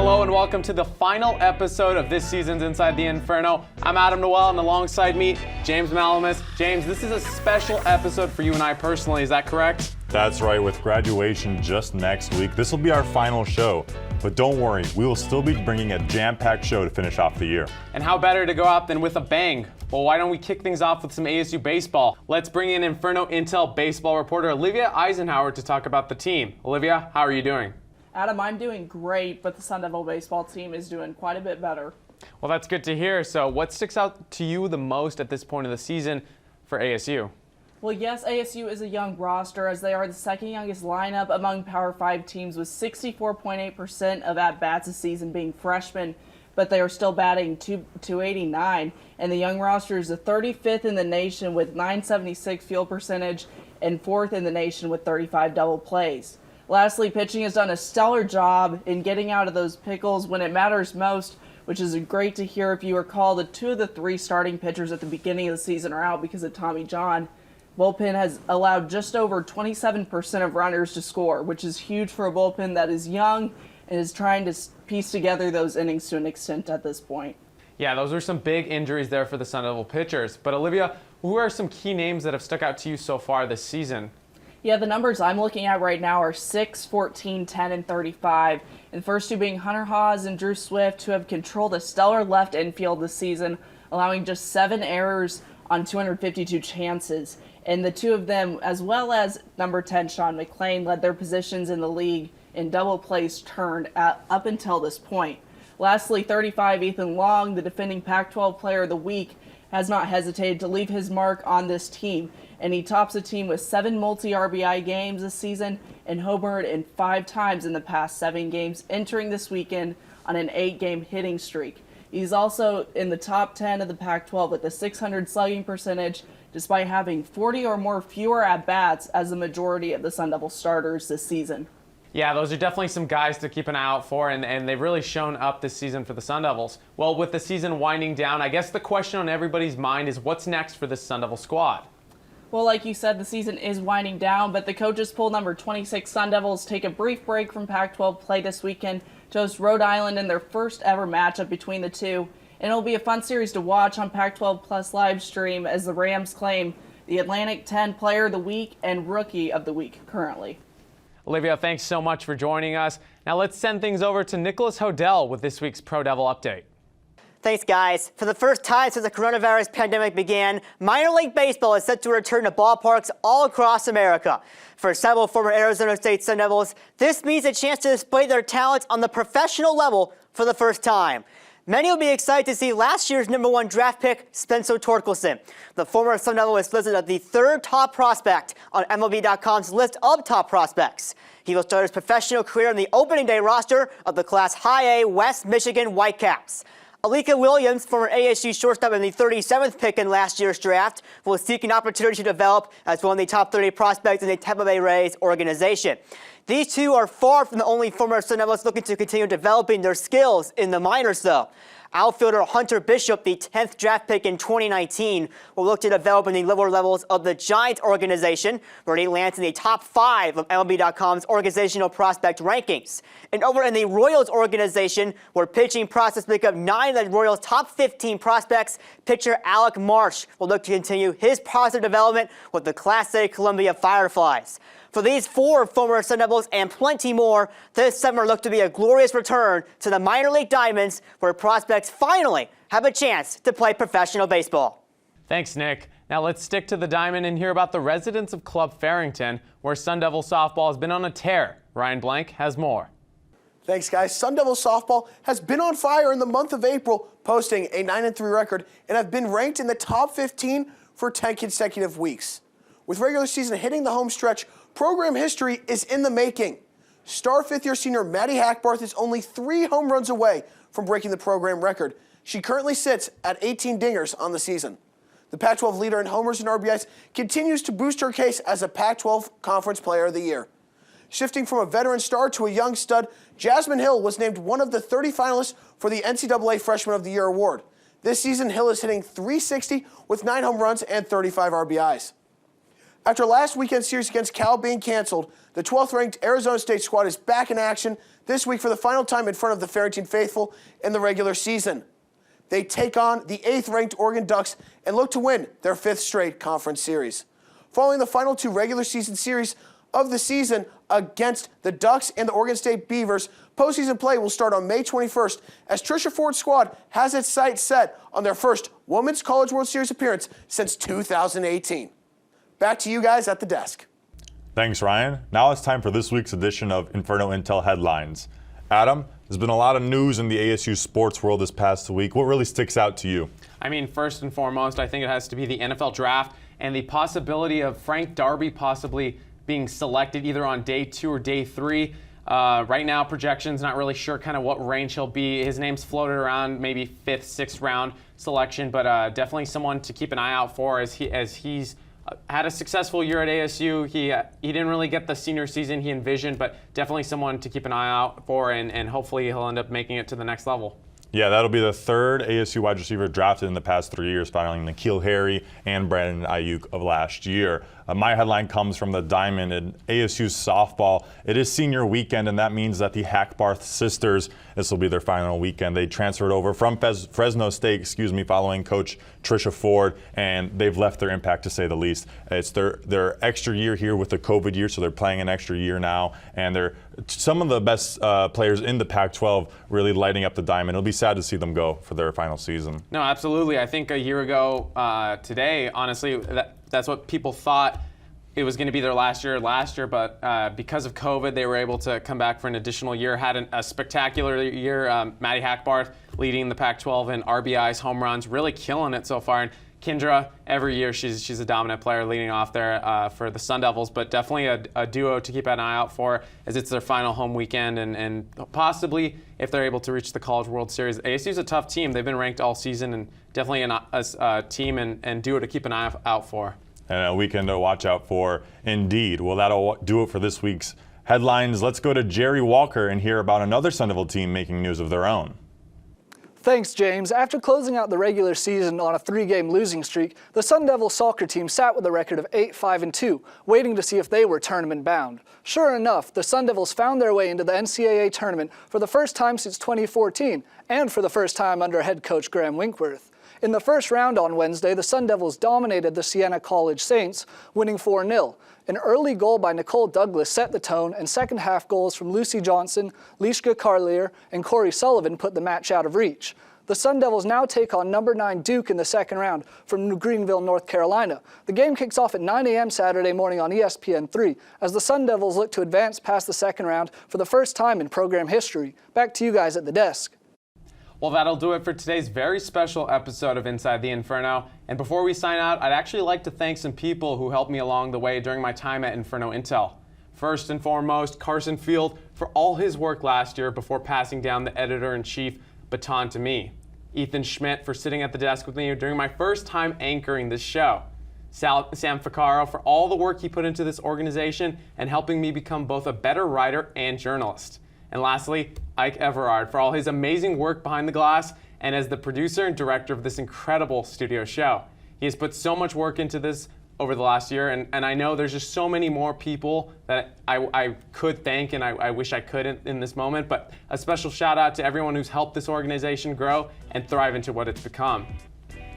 Hello and welcome to the final episode of this season's Inside the Inferno. I'm Adam Noel and alongside me, James Malamus. James, this is a special episode for you and I personally, is that correct? That's right, with graduation just next week, this will be our final show. But don't worry, we will still be bringing a jam-packed show to finish off the year. And how better to go out than with a bang? Well, why don't we kick things off with some ASU baseball? Let's bring in Inferno Intel baseball reporter Olivia Eisenhauer to talk about the team. Olivia, how are you doing? Adam, I'm doing great, but the Sun Devil baseball team is doing quite a bit better. Well, that's good to hear. So what sticks out to you the most at this point of the season for ASU? Well, yes, ASU is a young roster as they are the second youngest lineup among Power 5 teams with 64.8% of at-bats this season being freshmen, but they are still batting 289. And the young roster is the 35th in the nation with 976 field percentage and 4th in the nation with 35 double plays. Lastly, pitching has done a stellar job in getting out of those pickles when it matters most, which is great to hear. If you recall, the 2 of the 3 starting pitchers at the beginning of the season are out because of Tommy John. Bullpen has allowed just over 27% of runners to score, which is huge for a bullpen that is young and is trying to piece together those innings to an extent at this point. Yeah, those are some big injuries there for the Sun Devil pitchers. But Olivia, who are some key names that have stuck out to you so far this season? Yeah, the numbers I'm looking at right now are 6, 14, 10, and 35. And the first 2 being Hunter Haas and Drew Swift, who have controlled a stellar left infield this season, allowing just 7 errors on 252 chances. And the 2 of them, as well as number 10, Sean McClain, led their positions in the league in double plays turned up until this point. Lastly, 35, Ethan Long, the defending Pac-12 Player of the Week, has not hesitated to leave his mark on this team, and he tops the team with 7 multi-RBI games this season and homered in 5 times in the past 7 games, entering this weekend on an 8-game hitting streak. He's also in the top 10 of the Pac-12 with a .600 slugging percentage, despite having 40 or more fewer at-bats as the majority of the Sun Devil starters this season. Yeah, those are definitely some guys to keep an eye out for, and they've really shown up this season for the Sun Devils. Well, with the season winding down, I guess the question on everybody's mind is what's next for this Sun Devil squad? Well, like you said, the season is winding down, but the coaches poll number 26 Sun Devils take a brief break from Pac-12 play this weekend to host Rhode Island in their first ever matchup between the two. And it'll be a fun series to watch on Pac-12 Plus live stream as the Rams claim the Atlantic 10 Player of the Week and Rookie of the Week currently. Olivia, thanks so much for joining us. Now let's send things over to Nicholas Hodell with this week's Pro Devil Update. Thanks, guys. For the first time since the coronavirus pandemic began, minor league baseball is set to return to ballparks all across America. For several former Arizona State Sun Devils, this means a chance to display their talents on the professional level for the first time. Many will be excited to see last year's #1 draft pick, Spencer Torkelson. The former Sun Devil was listed as the 3rd top prospect on MLB.com's list of top prospects. He will start his professional career on the opening day roster of the Class High A West Michigan Whitecaps. Alika Williams, former ASU shortstop and the 37th pick in last year's draft, will seek an opportunity to develop as one of the top 30 prospects in the Tampa Bay Rays organization. These 2 are far from the only former Sun Devils looking to continue developing their skills in the minors, though. Outfielder Hunter Bishop, the 10th draft pick in 2019, will look to develop in the lower levels of the Giants organization, where he lands in the top 5 of MLB.com's organizational prospect rankings. And over in the Royals organization, where pitching prospects make up 9 of the Royals' top 15 prospects, pitcher Alec Marsh will look to continue his positive development with the Class A Columbia Fireflies. For these 4 former Sun Devils and plenty more, this summer looked to be a glorious return to the minor league diamonds, where prospects finally have a chance to play professional baseball. Thanks, Nick. Now let's stick to the diamond and hear about the residents of Club Farrington, where Sun Devil softball has been on a tear. Ryan Blank has more. Thanks, guys. Sun Devil softball has been on fire in the month of April, posting a 9-3 record and have been ranked in the top 15 for 10 consecutive weeks. With regular season hitting the home stretch, program history is in the making. Star 5th-year senior Maddie Hackbarth is only 3 home runs away from breaking the program record. She currently sits at 18 dingers on the season. The Pac-12 leader in homers and RBIs continues to boost her case as a Pac-12 Conference Player of the Year. Shifting from a veteran star to a young stud, Jasmine Hill was named one of the 30 finalists for the NCAA Freshman of the Year award. This season, Hill is hitting .360 with 9 home runs and 35 RBIs. After last weekend's series against Cal being canceled, the 12th-ranked Arizona State squad is back in action this week for the final time in front of the Farrington faithful in the regular season. They take on the 8th-ranked Oregon Ducks and look to win their 5th straight conference series. Following the final 2 regular season series of the season against the Ducks and the Oregon State Beavers, postseason play will start on May 21st as Trisha Ford's squad has its sights set on their first Women's College World Series appearance since 2018. Back to you guys at the desk. Thanks, Ryan. Now it's time for this week's edition of Inferno Intel Headlines. Adam, there's been a lot of news in the ASU sports world this past week. What really sticks out to you? I mean, first and foremost, I think it has to be the NFL draft and the possibility of Frank Darby possibly being selected either on day 2 or day 3. Right now, projections, not really sure kind of what range he'll be. His name's floated around maybe 5th, 6th round selection, but definitely someone to keep an eye out for as he's had a successful year at ASU. He didn't really get the senior season he envisioned, but definitely someone to keep an eye out for, and hopefully he'll end up making it to the next level. Yeah, that'll be the 3rd ASU wide receiver drafted in the past 3 years, following N'Keal Harry and Brandon Ayuk of last year. My headline comes from the Diamond in ASU softball. It is senior weekend, and that means that the Hackbarth sisters, this will be their final weekend. They transferred over from Fresno State, following Coach Trisha Ford, and they've left their impact, to say the least. It's their extra year here with the COVID year, so they're playing an extra year now, and they're some of the best players in the Pac-12 really lighting up the Diamond. It'll be sad to see them go for their final season. No, absolutely. I think a year ago today, honestly, that's what people thought it was going to be their last year, but because of COVID, they were able to come back for an additional year. Had a spectacular year. Maddie Hackbarth leading the Pac-12 in RBIs, home runs, really killing it so far. And Kendra, every year she's a dominant player leading off there for the Sun Devils, but definitely a duo to keep an eye out for as it's their final home weekend, and possibly if they're able to reach the College World Series. ASU's a tough team. They've been ranked all season, and definitely a team and duo to keep an eye out for. And a weekend to watch out for indeed. Well, that'll do it for this week's headlines. Let's go to Jerry Walker and hear about another Sun Devil team making news of their own. Thanks, James. After closing out the regular season on a 3-game losing streak, the Sun Devils soccer team sat with a record of 8-5-2, waiting to see if they were tournament bound. Sure enough, the Sun Devils found their way into the NCAA tournament for the first time since 2014, and for the first time under head coach Graham Winkworth. In the first round on Wednesday, the Sun Devils dominated the Siena College Saints, winning 4-0. An early goal by Nicole Douglas set the tone, and second-half goals from Lucy Johnson, Leishka Carlier, and Corey Sullivan put the match out of reach. The Sun Devils now take on number 9 Duke in the second round from New Greenville, North Carolina. The game kicks off at 9 a.m. Saturday morning on ESPN3 as the Sun Devils look to advance past the second round for the first time in program history. Back to you guys at the desk. Well, that'll do it for today's very special episode of Inside the Inferno. And before we sign out, I'd actually like to thank some people who helped me along the way during my time at Inferno Intel. First and foremost, Carson Field for all his work last year before passing down the editor-in-chief baton to me. Ethan Schmidt for sitting at the desk with me during my first time anchoring this show. Sam Ficcaro for all the work he put into this organization and helping me become both a better writer and journalist. And lastly, Ike Everard for all his amazing work behind the glass and as the producer and director of this incredible studio show. He has put so much work into this over the last year, and I know there's just so many more people that I could thank, and I wish I could in this moment, but a special shout out to everyone who's helped this organization grow and thrive into what it's become.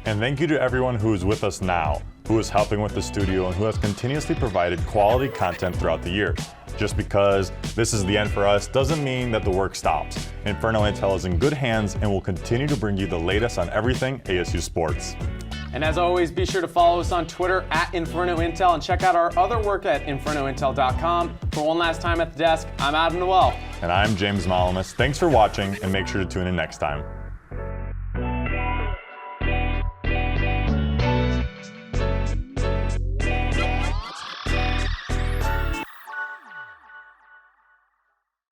And thank you to everyone who is with us now, who is helping with the studio, and who has continuously provided quality content throughout the year. Just because this is the end for us doesn't mean that the work stops. Inferno Intel is in good hands and will continue to bring you the latest on everything ASU sports. And as always, be sure to follow us on Twitter at Inferno Intel and check out our other work at infernointel.com. For one last time at the desk, I'm Adam Noel. And I'm James Malamus. Thanks for watching, and make sure to tune in next time.